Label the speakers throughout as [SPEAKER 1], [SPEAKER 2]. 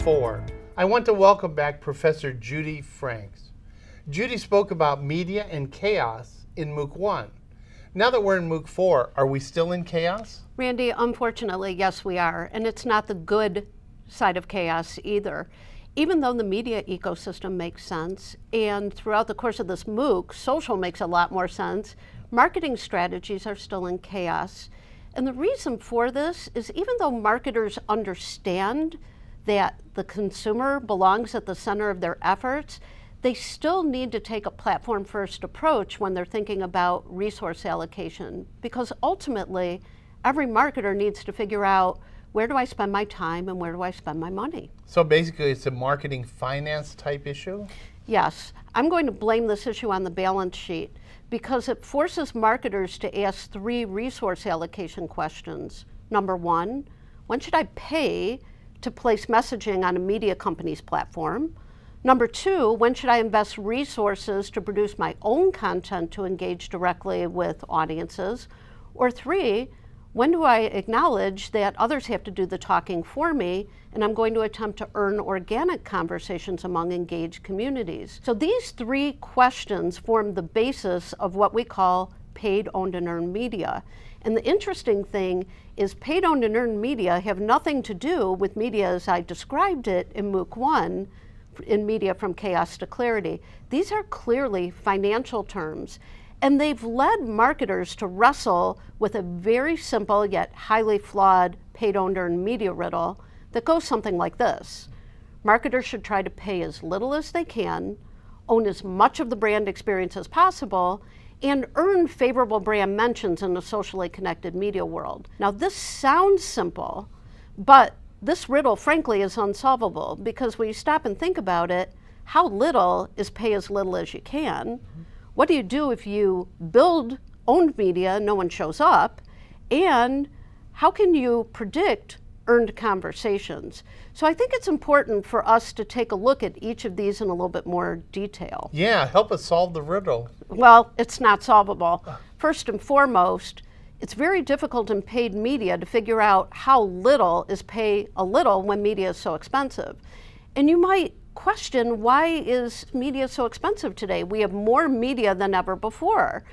[SPEAKER 1] 4, I want to welcome back Professor Judy Franks. Judy spoke about media and chaos in MOOC 1. Now that we're in MOOC 4, are we still in chaos?
[SPEAKER 2] Randy, unfortunately, yes, we are. And it's not the good side of chaos either. Even though the media ecosystem makes sense, and throughout the course of this MOOC, social makes a lot more sense, marketing strategies are still in chaos. And the reason for this is even though marketers understand that the consumer belongs at the center of their efforts, they still need to take a platform-first approach when they're thinking about resource allocation, because ultimately, every marketer needs to figure out, where do I spend my time and where do I spend my money?
[SPEAKER 1] So basically it's a marketing finance type issue?
[SPEAKER 2] Yes. I'm going to blame this issue on the balance sheet because it forces marketers to ask 3 resource allocation questions. Number 1, when should I pay to place messaging on a media company's platform? Number 2, when should I invest resources to produce my own content to engage directly with audiences? Or 3, when do I acknowledge that others have to do the talking for me and I'm going to attempt to earn organic conversations among engaged communities? So these 3 questions form the basis of what we call paid, owned, and earned media. And the interesting thing is paid, owned, and earned media have nothing to do with media as I described it in MOOC 1, in Media from Chaos to Clarity. These are clearly financial terms. And they've led marketers to wrestle with a very simple yet highly flawed paid, owned, earned media riddle that goes something like this. Marketers should try to pay as little as they can, own as much of the brand experience as possible, and earn favorable brand mentions in the socially connected media world. Now this sounds simple, but this riddle frankly is unsolvable because when you stop and think about it, how little is pay as little as you can? What do you do if you build owned media, no one shows up? And how can you predict earned conversations? So I think it's important for us to take a look at each of these in a little bit more detail.
[SPEAKER 1] Yeah, help us solve the riddle.
[SPEAKER 2] Well, it's not solvable. First and foremost, it's very difficult in paid media to figure out how little is pay a little when media is so expensive. And you might question, why is media so expensive today? We have more media than ever before.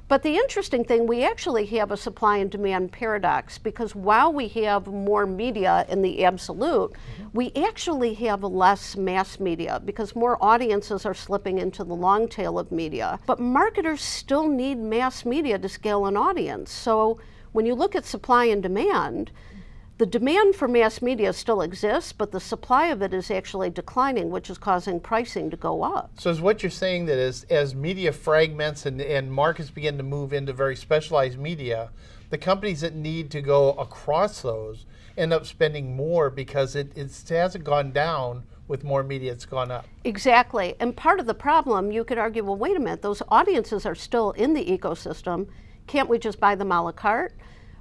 [SPEAKER 2] But the interesting thing, we actually have a supply and demand paradox because while we have more media in the absolute, we actually have less mass media because more audiences are slipping into the long tail of media. But marketers still need mass media to scale an audience. So when you look at supply and demand, the demand for mass media still exists, but the supply of it is actually declining, which is causing pricing to go up.
[SPEAKER 1] So is what you're saying that as media fragments and markets begin to move into very specialized media, the companies that need to go across those end up spending more because it hasn't gone down with more media, it's gone up.
[SPEAKER 2] Exactly. And part of the problem, you could argue, well, wait a minute, those audiences are still in the ecosystem. Can't we just buy them a la carte?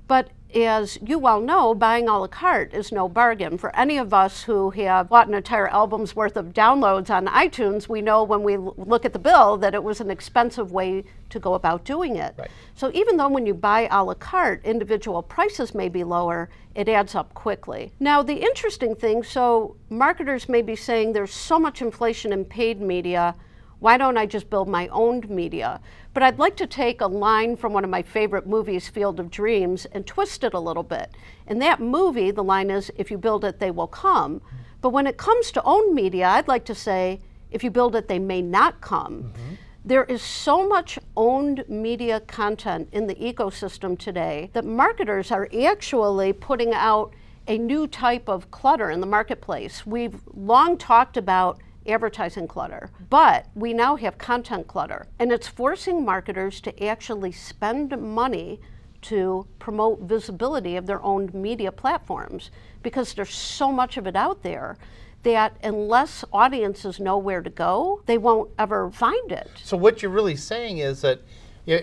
[SPEAKER 2] But as you well know, buying a la carte is no bargain. For any of us who have bought an entire album's worth of downloads on iTunes, we know when we look at the bill that it was an expensive way to go about doing it.
[SPEAKER 1] Right.
[SPEAKER 2] So even though when you buy a la carte, individual prices may be lower, it adds up quickly. Now the interesting thing, so marketers may be saying there's so much inflation in paid media, why don't I just build my own media? But I'd like to take a line from one of my favorite movies, Field of Dreams, and twist it a little bit. In that movie, the line is, if you build it, they will come. But when it comes to owned media, I'd like to say, if you build it, they may not come. There is so much owned media content in the ecosystem today that marketers are actually putting out a new type of clutter in the marketplace. We've long talked about advertising clutter, but we now have content clutter, and it's forcing marketers to actually spend money to promote visibility of their own media platforms because there's so much of it out there that unless audiences know where to go, they won't ever find it.
[SPEAKER 1] So what you're really saying is that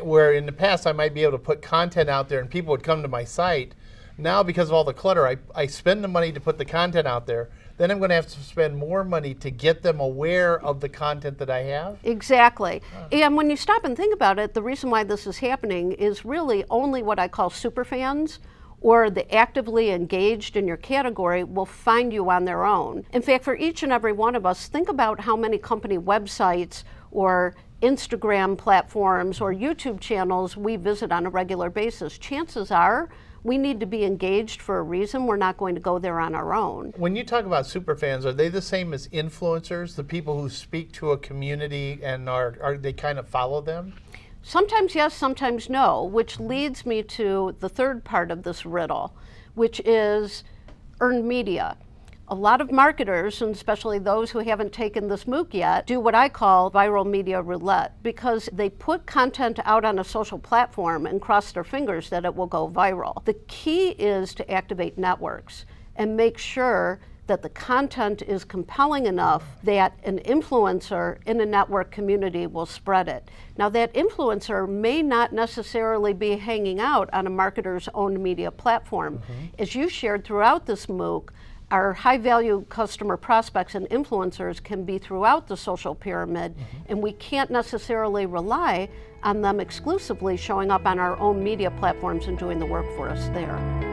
[SPEAKER 1] where in the past I might be able to put content out there and people would come to my site, now because of all the clutter, I spend the money to put the content out there, then I'm going to have to spend more money to get them aware of the content that I have?
[SPEAKER 2] Exactly. And when you stop and think about it, the reason why this is happening is really only what I call superfans or the actively engaged in your category will find you on their own. In fact, for each and every one of us, think about how many company websites or Instagram platforms or YouTube channels we visit on a regular basis. Chances are we need to be engaged for a reason. We're not going to go there on our own.
[SPEAKER 1] When you talk about superfans, are they the same as influencers, the people who speak to a community and are they kind of follow them?
[SPEAKER 2] Sometimes yes, sometimes no, which leads me to the third part of this riddle, which is earned media. A lot of marketers, and especially those who haven't taken this MOOC yet, do what I call viral media roulette, because they put content out on a social platform and cross their fingers that it will go viral. The key is to activate networks and make sure that the content is compelling enough that an influencer in a network community will spread it. Now, that influencer may not necessarily be hanging out on a marketer's own media platform. As you shared throughout this MOOC, our high-value customer prospects and influencers can be throughout the social pyramid, and we can't necessarily rely on them exclusively showing up on our own media platforms and doing the work for us there.